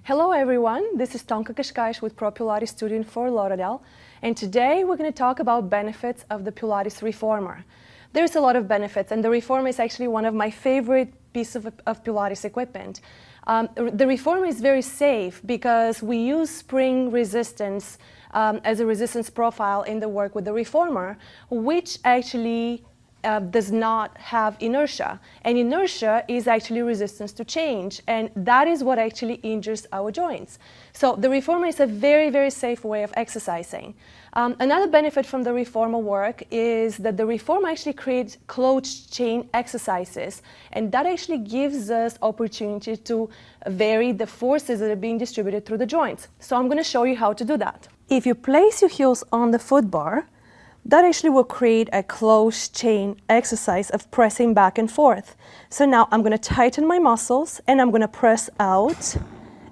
Hello everyone, this is Tonka Kashkaish with Pro Pilates Studio in Fort Lauderdale, and today we're going to talk about benefits of the Pilates Reformer. There's a lot of benefits, and the Reformer is actually one of my favorite pieces of Pilates equipment. The Reformer is very safe because we use spring resistance as a resistance profile in the work with the Reformer, which actually does not have inertia, and inertia is actually resistance to change, and that is what actually injures our joints. So the Reformer is a very, very safe way of exercising. Another benefit from the Reformer work is that the Reformer actually creates closed chain exercises, and that actually gives us opportunity to vary the forces that are being distributed through the joints. So I'm going to show you how to do that. If you place your heels on the foot bar, that actually will create a closed chain exercise of pressing back and forth. So now I'm going to tighten my muscles and I'm going to press out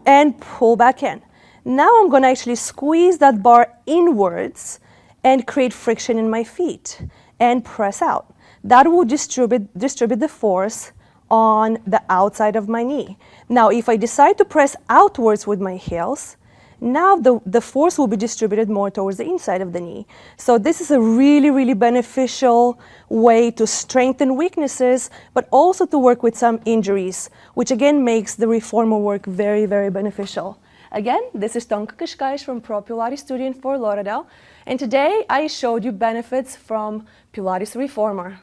and pull back in. Now I'm going to actually squeeze that bar inwards and create friction in my feet and press out. That will distribute the force on the outside of my knee. Now if I decide to press outwards with my heels, now the force will be distributed more towards the inside of the knee. So this is a really, really beneficial way to strengthen weaknesses, but also to work with some injuries, which again makes the Reformer work very, very beneficial. Again, this is Tonka Kashkaish from Pro Pilates Studio in Fort Lauderdale, and today I showed you benefits from Pilates Reformer.